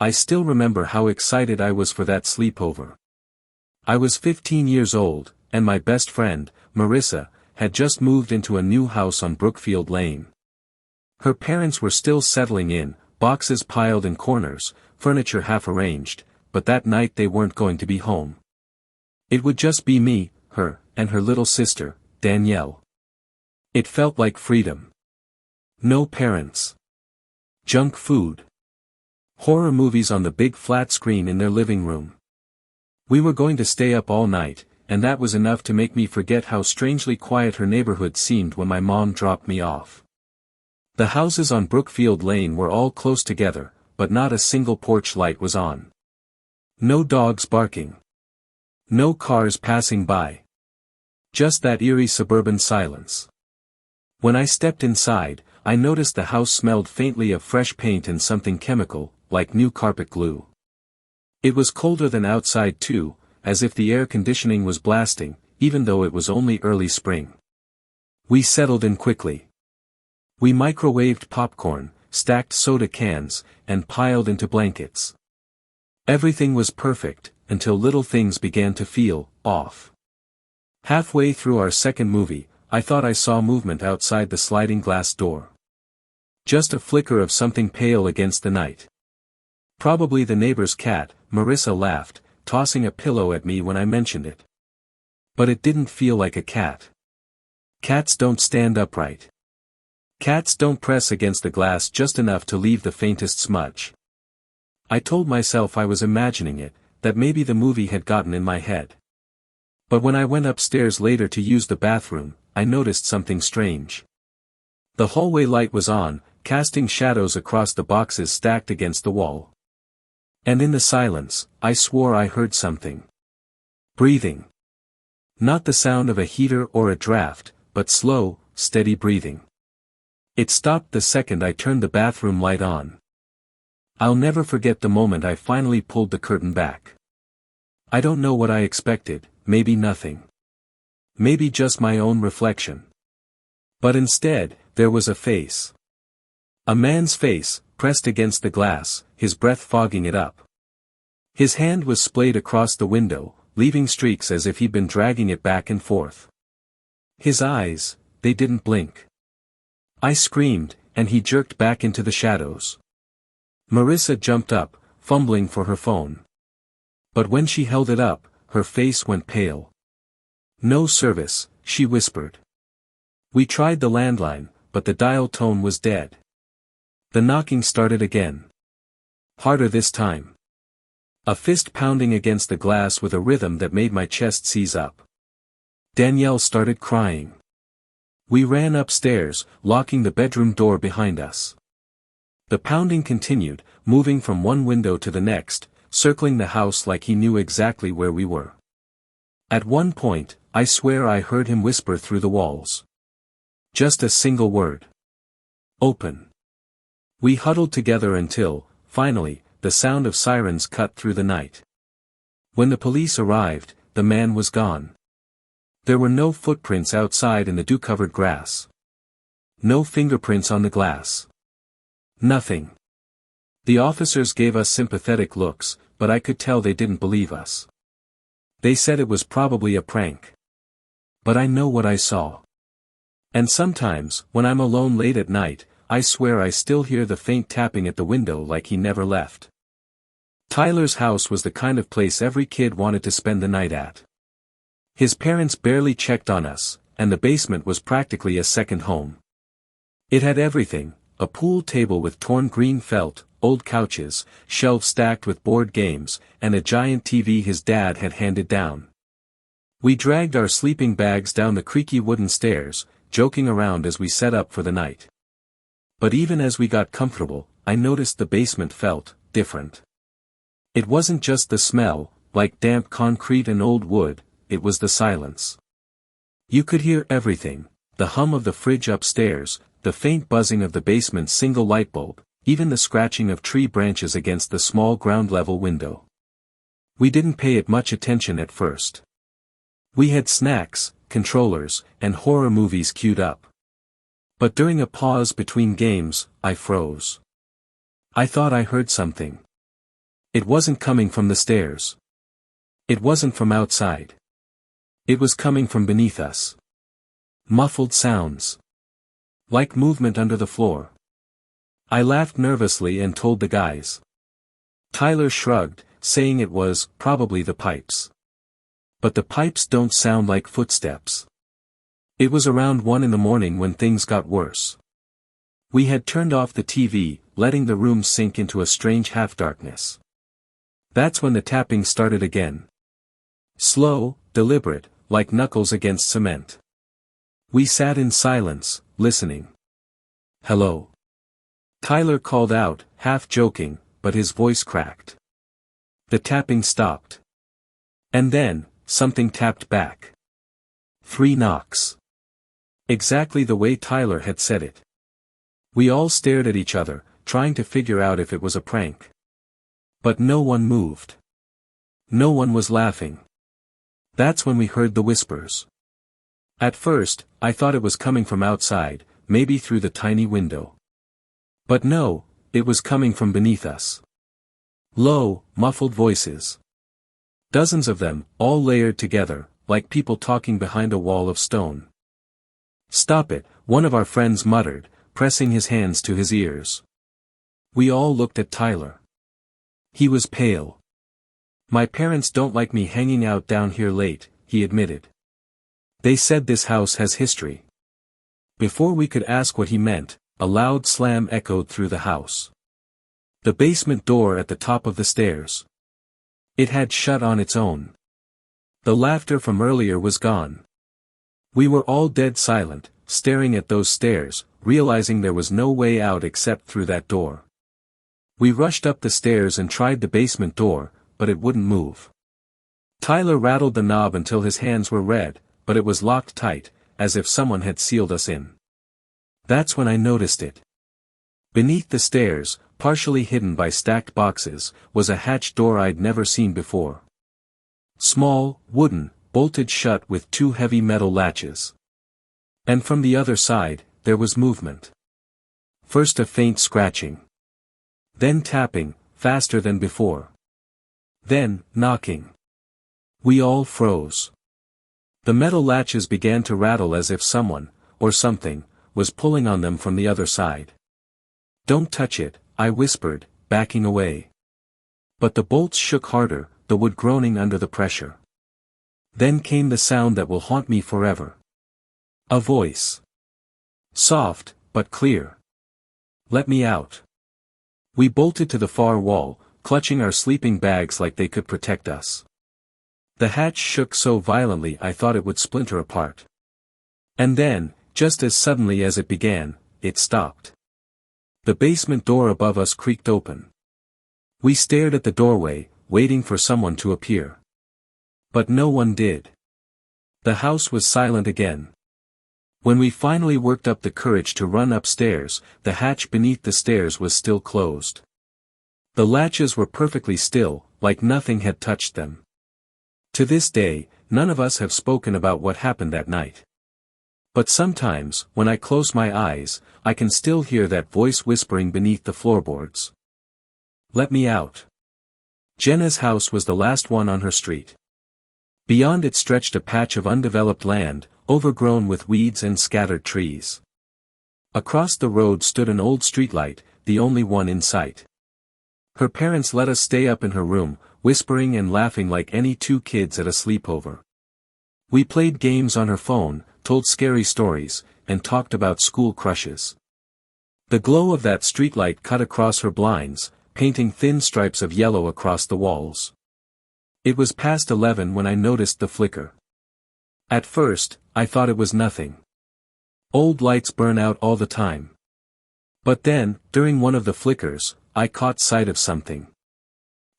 I still remember how excited I was for that sleepover. I was 15 years old, and my best friend, Marissa, had just moved into a new house on Brookfield Lane. Her parents were still settling in, boxes piled in corners, furniture half arranged, but that night they weren't going to be home. It would just be me, her, and her little sister, Danielle. It felt like freedom. No parents. Junk food. Horror movies on the big flat screen in their living room. We were going to stay up all night, and that was enough to make me forget how strangely quiet her neighborhood seemed when my mom dropped me off. The houses on Brookfield Lane were all close together, but not a single porch light was on. No dogs barking. No cars passing by. Just that eerie suburban silence. When I stepped inside, I noticed the house smelled faintly of fresh paint and something chemical, like new carpet glue. It was colder than outside too, as if the air conditioning was blasting, even though it was only early spring. We settled in quickly. We microwaved popcorn, stacked soda cans, and piled into blankets. Everything was perfect, until little things began to feel off. Halfway through our second movie, I thought I saw movement outside the sliding glass door. Just a flicker of something pale against the night. Probably the neighbor's cat, Marissa laughed, tossing a pillow at me when I mentioned it. But it didn't feel like a cat. Cats don't stand upright. Cats don't press against the glass just enough to leave the faintest smudge. I told myself I was imagining it, that maybe the movie had gotten in my head. But when I went upstairs later to use the bathroom, I noticed something strange. The hallway light was on, casting shadows across the boxes stacked against the wall. And in the silence, I swore I heard something. Breathing. Not the sound of a heater or a draft, but slow, steady breathing. It stopped the second I turned the bathroom light on. I'll never forget the moment I finally pulled the curtain back. I don't know what I expected, maybe nothing. Maybe just my own reflection. But instead, there was a face. A man's face, pressed against the glass, his breath fogging it up. His hand was splayed across the window, leaving streaks as if he'd been dragging it back and forth. His eyes, they didn't blink. I screamed, and he jerked back into the shadows. Marissa jumped up, fumbling for her phone. But when she held it up, her face went pale. "No service," she whispered. We tried the landline, but the dial tone was dead. The knocking started again. Harder this time. A fist pounding against the glass with a rhythm that made my chest seize up. Danielle started crying. We ran upstairs, locking the bedroom door behind us. The pounding continued, moving from one window to the next, circling the house like he knew exactly where we were. At one point, I swear I heard him whisper through the walls. Just a single word. "Open." We huddled together until, finally, the sound of sirens cut through the night. When the police arrived, the man was gone. There were no footprints outside in the dew-covered grass. No fingerprints on the glass. Nothing. The officers gave us sympathetic looks, but I could tell they didn't believe us. They said it was probably a prank. But I know what I saw. And sometimes, when I'm alone late at night, I swear I still hear the faint tapping at the window like he never left. Tyler's house was the kind of place every kid wanted to spend the night at. His parents barely checked on us, and the basement was practically a second home. It had everything: a pool table with torn green felt, old couches, shelves stacked with board games, and a giant TV his dad had handed down. We dragged our sleeping bags down the creaky wooden stairs, joking around as we set up for the night. But even as we got comfortable, I noticed the basement felt different. It wasn't just the smell, like damp concrete and old wood, it was the silence. You could hear everything: the hum of the fridge upstairs, the faint buzzing of the basement's single light bulb, even the scratching of tree branches against the small ground-level window. We didn't pay it much attention at first. We had snacks, controllers, and horror movies queued up. But during a pause between games, I froze. I thought I heard something. It wasn't coming from the stairs. It wasn't from outside. It was coming from beneath us. Muffled sounds. Like movement under the floor. I laughed nervously and told the guys. Tyler shrugged, saying it was probably the pipes. But the pipes don't sound like footsteps. It was around 1 in the morning when things got worse. We had turned off the TV, letting the room sink into a strange half-darkness. That's when the tapping started again. Slow, deliberate, like knuckles against cement. We sat in silence, listening. "Hello?" Tyler called out, half joking, but his voice cracked. The tapping stopped. And then, something tapped back. 3 knocks. Exactly the way Tyler had said it. We all stared at each other, trying to figure out if it was a prank. But no one moved. No one was laughing. That's when we heard the whispers. At first, I thought it was coming from outside, maybe through the tiny window. But no, it was coming from beneath us. Low, muffled voices. Dozens of them, all layered together, like people talking behind a wall of stone. "Stop it," one of our friends muttered, pressing his hands to his ears. We all looked at Tyler. He was pale. "My parents don't like me hanging out down here late," he admitted. "They said this house has history." Before we could ask what he meant, a loud slam echoed through the house. The basement door at the top of the stairs. It had shut on its own. The laughter from earlier was gone. We were all dead silent, staring at those stairs, realizing there was no way out except through that door. We rushed up the stairs and tried the basement door, but it wouldn't move. Tyler rattled the knob until his hands were red, but it was locked tight, as if someone had sealed us in. That's when I noticed it. Beneath the stairs, partially hidden by stacked boxes, was a hatch door I'd never seen before. Small, wooden, bolted shut with 2 heavy metal latches. And from the other side, there was movement. First a faint scratching. Then tapping, faster than before. Then, knocking. We all froze. The metal latches began to rattle as if someone, or something, was pulling on them from the other side. "Don't touch it," I whispered, backing away. But the bolts shook harder, the wood groaning under the pressure. Then came the sound that will haunt me forever. A voice. Soft, but clear. "Let me out." We bolted to the far wall, clutching our sleeping bags like they could protect us. The hatch shook so violently I thought it would splinter apart. And then, just as suddenly as it began, it stopped. The basement door above us creaked open. We stared at the doorway, waiting for someone to appear. But no one did. The house was silent again. When we finally worked up the courage to run upstairs, the hatch beneath the stairs was still closed. The latches were perfectly still, like nothing had touched them. To this day, none of us have spoken about what happened that night. But sometimes, when I close my eyes, I can still hear that voice whispering beneath the floorboards. "Let me out." Jenna's house was the last one on her street. Beyond it stretched a patch of undeveloped land, overgrown with weeds and scattered trees. Across the road stood an old streetlight, the only one in sight. Her parents let us stay up in her room, whispering and laughing like any 2 kids at a sleepover. We played games on her phone, told scary stories, and talked about school crushes. The glow of that streetlight cut across her blinds, painting thin stripes of yellow across the walls. It was past 11 when I noticed the flicker. At first, I thought it was nothing. Old lights burn out all the time. But then, during one of the flickers, I caught sight of something.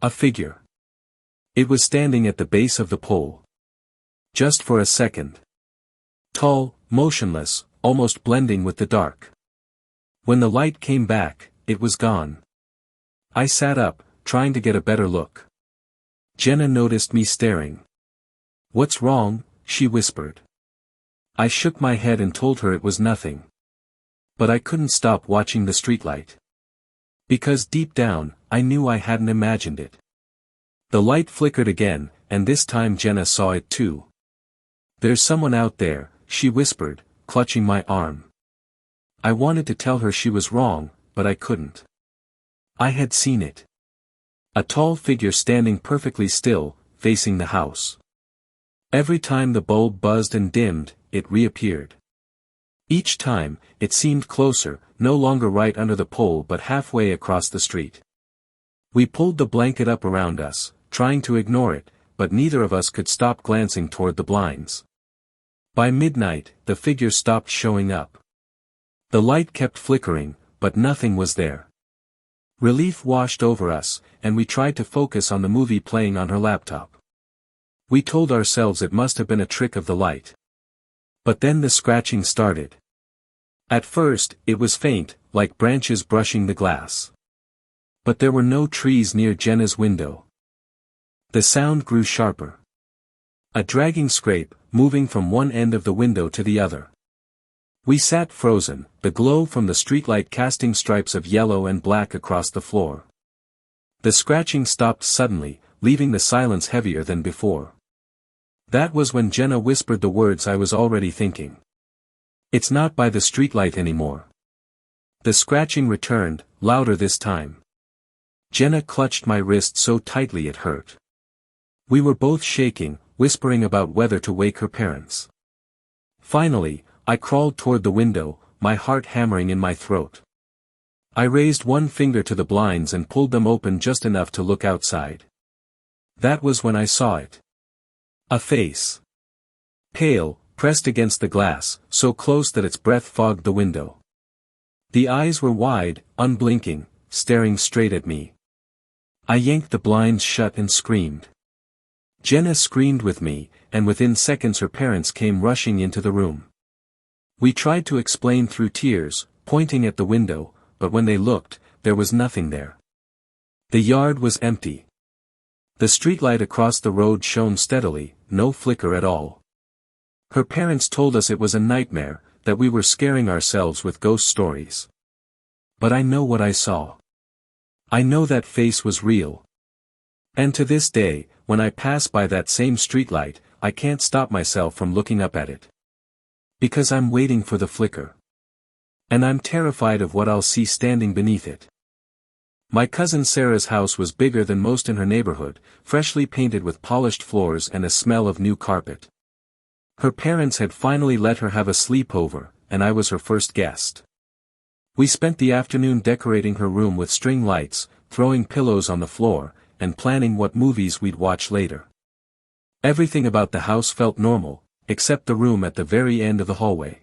A figure. It was standing at the base of the pole. Just for a second. Tall, motionless, almost blending with the dark. When the light came back, it was gone. I sat up, trying to get a better look. Jenna noticed me staring. "What's wrong?" she whispered. I shook my head and told her it was nothing. But I couldn't stop watching the streetlight. Because deep down, I knew I hadn't imagined it. The light flickered again, and this time Jenna saw it too. "There's someone out there," she whispered, clutching my arm. I wanted to tell her she was wrong, but I couldn't. I had seen it. A tall figure standing perfectly still, facing the house. Every time the bulb buzzed and dimmed, it reappeared. Each time, it seemed closer, no longer right under the pole but halfway across the street. We pulled the blanket up around us, trying to ignore it, but neither of us could stop glancing toward the blinds. By midnight, the figure stopped showing up. The light kept flickering, but nothing was there. Relief washed over us, and we tried to focus on the movie playing on her laptop. We told ourselves it must have been a trick of the light. But then the scratching started. At first, it was faint, like branches brushing the glass. But there were no trees near Jenna's window. The sound grew sharper. A dragging scrape, moving from one end of the window to the other. We sat frozen, the glow from the streetlight casting stripes of yellow and black across the floor. The scratching stopped suddenly, leaving the silence heavier than before. That was when Jenna whispered the words I was already thinking. "It's not by the streetlight anymore." The scratching returned, louder this time. Jenna clutched my wrist so tightly it hurt. We were both shaking, whispering about whether to wake her parents. Finally, I crawled toward the window, my heart hammering in my throat. I raised one finger to the blinds and pulled them open just enough to look outside. That was when I saw it. A face. Pale, pressed against the glass, so close that its breath fogged the window. The eyes were wide, unblinking, staring straight at me. I yanked the blinds shut and screamed. Jenna screamed with me, and within seconds her parents came rushing into the room. We tried to explain through tears, pointing at the window, but when they looked, there was nothing there. The yard was empty. The streetlight across the road shone steadily, no flicker at all. Her parents told us it was a nightmare, that we were scaring ourselves with ghost stories. But I know what I saw. I know that face was real. And to this day, when I pass by that same streetlight, I can't stop myself from looking up at it. Because I'm waiting for the flicker. And I'm terrified of what I'll see standing beneath it. My cousin Sarah's house was bigger than most in her neighborhood, freshly painted with polished floors and a smell of new carpet. Her parents had finally let her have a sleepover, and I was her first guest. We spent the afternoon decorating her room with string lights, throwing pillows on the floor, and planning what movies we'd watch later. Everything about the house felt normal, except the room at the very end of the hallway.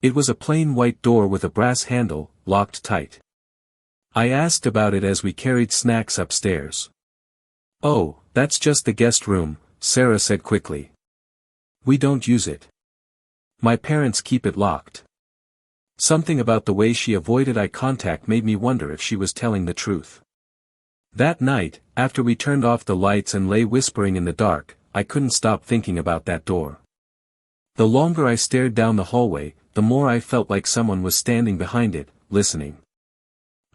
It was a plain white door with a brass handle, locked tight. I asked about it as we carried snacks upstairs. "Oh, that's just the guest room," Sarah said quickly. "We don't use it. My parents keep it locked." Something about the way she avoided eye contact made me wonder if she was telling the truth. That night, after we turned off the lights and lay whispering in the dark, I couldn't stop thinking about that door. The longer I stared down the hallway, the more I felt like someone was standing behind it, listening.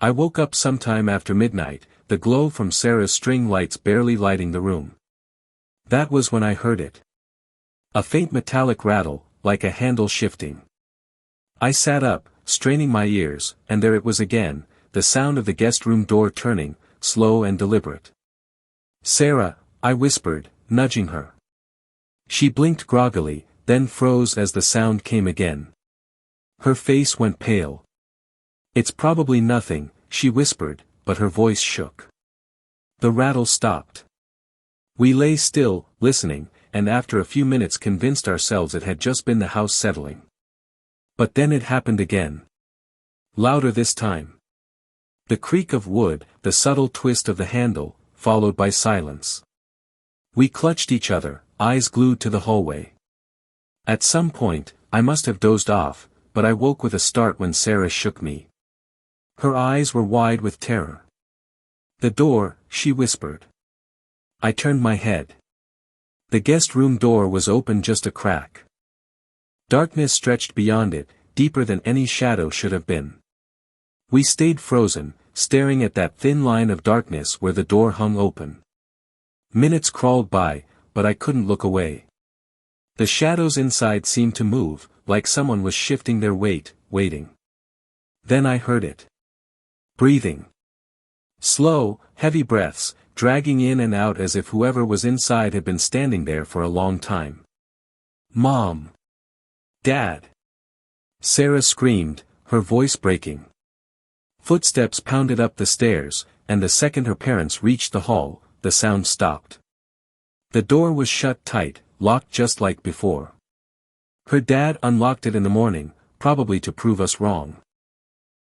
I woke up sometime after midnight, the glow from Sarah's string lights barely lighting the room. That was when I heard it. A faint metallic rattle, like a handle shifting. I sat up, straining my ears, and there it was again, the sound of the guest room door turning, slow and deliberate. "Sarah," I whispered, nudging her. She blinked groggily, then froze as the sound came again. Her face went pale. "It's probably nothing," she whispered, but her voice shook. The rattle stopped. We lay still, listening, and after a few minutes convinced ourselves it had just been the house settling. But then it happened again. Louder this time. The creak of wood, the subtle twist of the handle, followed by silence. We clutched each other, eyes glued to the hallway. At some point, I must have dozed off, but I woke with a start when Sarah shook me. Her eyes were wide with terror. "The door," she whispered. I turned my head. The guest room door was open just a crack. Darkness stretched beyond it, deeper than any shadow should have been. We stayed frozen, staring at that thin line of darkness where the door hung open. Minutes crawled by, but I couldn't look away. The shadows inside seemed to move, like someone was shifting their weight, waiting. Then I heard it. Breathing. Slow, heavy breaths, dragging in and out as if whoever was inside had been standing there for a long time. Mom! Dad! Sarah screamed, her voice breaking. Footsteps pounded up the stairs, and the second her parents reached the hall, the sound stopped. The door was shut tight, locked just like before. Her dad unlocked it in the morning, probably to prove us wrong.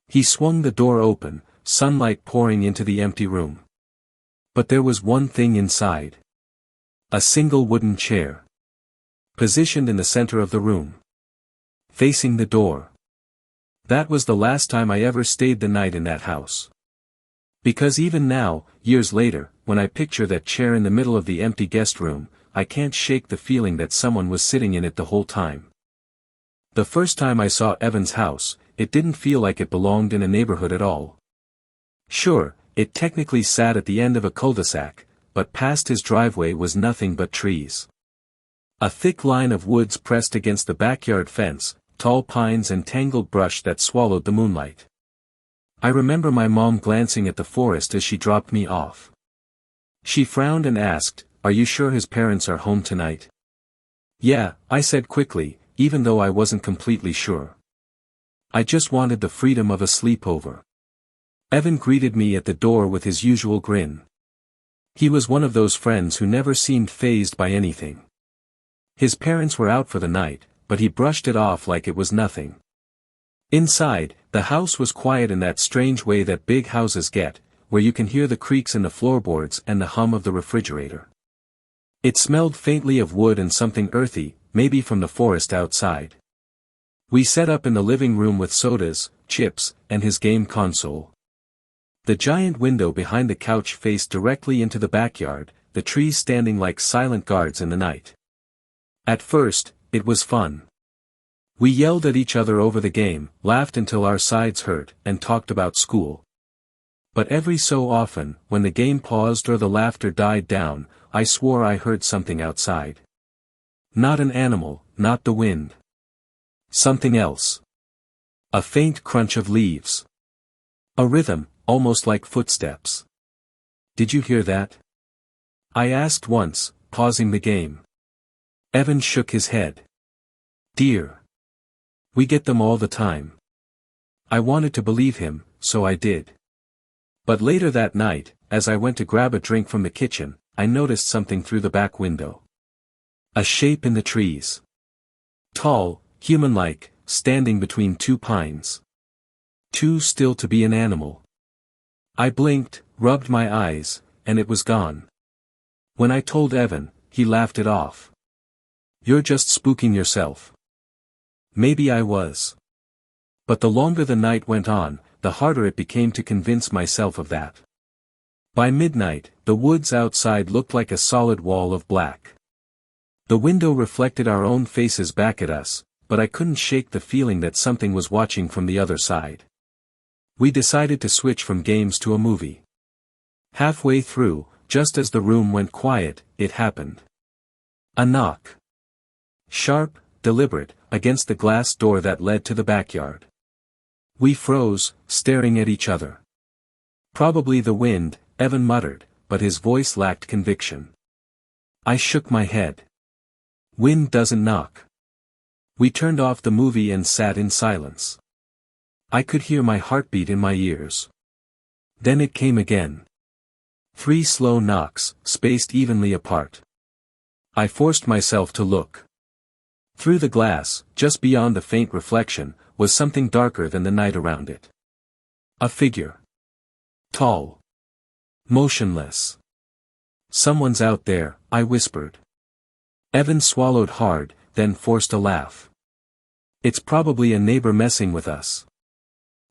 He swung the door open, sunlight pouring into the empty room. But there was one thing inside. A single wooden chair. Positioned in the center of the room. Facing the door. That was the last time I ever stayed the night in that house. Because even now, years later, when I picture that chair in the middle of the empty guest room, I can't shake the feeling that someone was sitting in it the whole time. The first time I saw Evan's house, it didn't feel like it belonged in a neighborhood at all. Sure, it technically sat at the end of a cul-de-sac, but past his driveway was nothing but trees. A thick line of woods pressed against the backyard fence, tall pines and tangled brush that swallowed the moonlight. I remember my mom glancing at the forest as she dropped me off. She frowned and asked, "Are you sure his parents are home tonight?" "Yeah," I said quickly, even though I wasn't completely sure. I just wanted the freedom of a sleepover. Evan greeted me at the door with his usual grin. He was one of those friends who never seemed fazed by anything. His parents were out for the night, but he brushed it off like it was nothing. Inside, the house was quiet in that strange way that big houses get, where you can hear the creaks in the floorboards and the hum of the refrigerator. It smelled faintly of wood and something earthy, maybe from the forest outside. We set up in the living room with sodas, chips, and his game console. The giant window behind the couch faced directly into the backyard, the trees standing like silent guards in the night. At first, it was fun. We yelled at each other over the game, laughed until our sides hurt, and talked about school. But every so often, when the game paused or the laughter died down, I swore I heard something outside. Not an animal, not the wind. Something else. A faint crunch of leaves. A rhythm, almost like footsteps. "Did you hear that?" I asked once, pausing the game. Evan shook his head. "Dear. We get them all the time." I wanted to believe him, so I did. But later that night, as I went to grab a drink from the kitchen, I noticed something through the back window. A shape in the trees. Tall, human-like, standing between two pines. Too still to be an animal. I blinked, rubbed my eyes, and it was gone. When I told Evan, he laughed it off. "You're just spooking yourself." Maybe I was. But the longer the night went on, the harder it became to convince myself of that. By midnight, the woods outside looked like a solid wall of black. The window reflected our own faces back at us, but I couldn't shake the feeling that something was watching from the other side. We decided to switch from games to a movie. Halfway through, just as the room went quiet, it happened. A knock. Sharp, deliberate, against the glass door that led to the backyard. We froze, staring at each other. "Probably the wind," Evan muttered, but his voice lacked conviction. I shook my head. "Wind doesn't knock." We turned off the movie and sat in silence. I could hear my heartbeat in my ears. Then it came again. 3 slow knocks, spaced evenly apart. I forced myself to look. Through the glass, just beyond the faint reflection, was something darker than the night around it. A figure. Tall. Motionless. "Someone's out there," I whispered. Evan swallowed hard, then forced a laugh. "It's probably a neighbor messing with us."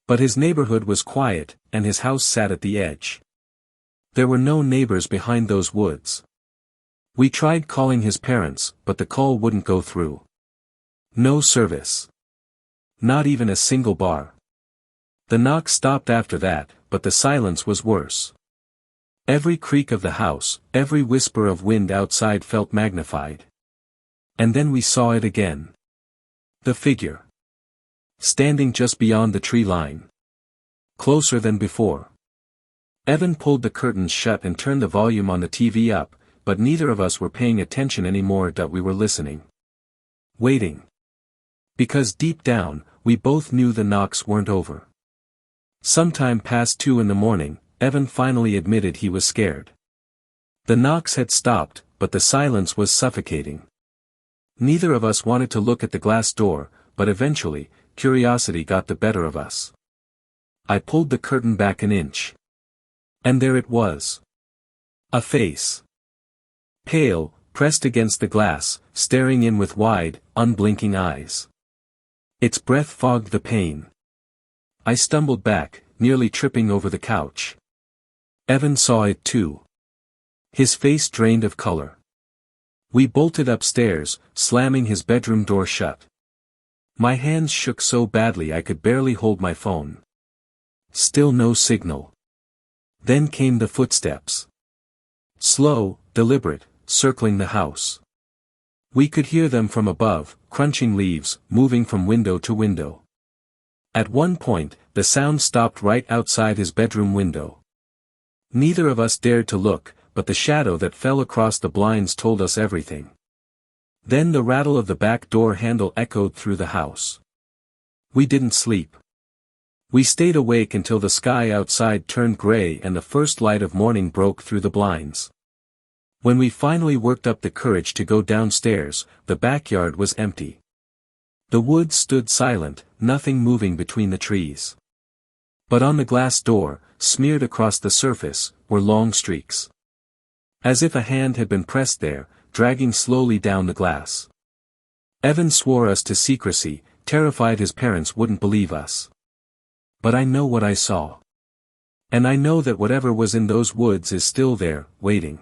But his neighborhood was quiet, and his house sat at the edge. There were no neighbors behind those woods. We tried calling his parents, but the call wouldn't go through. No service. Not even a single bar. The knock stopped after that, but the silence was worse. Every creak of the house, every whisper of wind outside felt magnified. And then we saw it again. The figure. Standing just beyond the tree line. Closer than before. Evan pulled the curtains shut and turned the volume on the TV up, but neither of us were paying attention anymore. We were listening. Waiting. Because deep down, we both knew the knocks weren't over. Sometime past 2 in the morning, Evan finally admitted he was scared. The knocks had stopped, but the silence was suffocating. Neither of us wanted to look at the glass door, but eventually, curiosity got the better of us. I pulled the curtain back an inch. And there it was. A face. Pale, pressed against the glass, staring in with wide, unblinking eyes. Its breath fogged the pain. I stumbled back, nearly tripping over the couch. Evan saw it too. His face drained of color. We bolted upstairs, slamming his bedroom door shut. My hands shook so badly I could barely hold my phone. Still no signal. Then came the footsteps. Slow, deliberate, circling the house. We could hear them from above, crunching leaves, moving from window to window. At one point, the sound stopped right outside his bedroom window. Neither of us dared to look, but the shadow that fell across the blinds told us everything. Then the rattle of the back door handle echoed through the house. We didn't sleep. We stayed awake until the sky outside turned gray and the first light of morning broke through the blinds. When we finally worked up the courage to go downstairs, the backyard was empty. The woods stood silent, nothing moving between the trees. But on the glass door, smeared across the surface, were long streaks. As if a hand had been pressed there, dragging slowly down the glass. Evan swore us to secrecy, terrified his parents wouldn't believe us. But I know what I saw. And I know that whatever was in those woods is still there, waiting.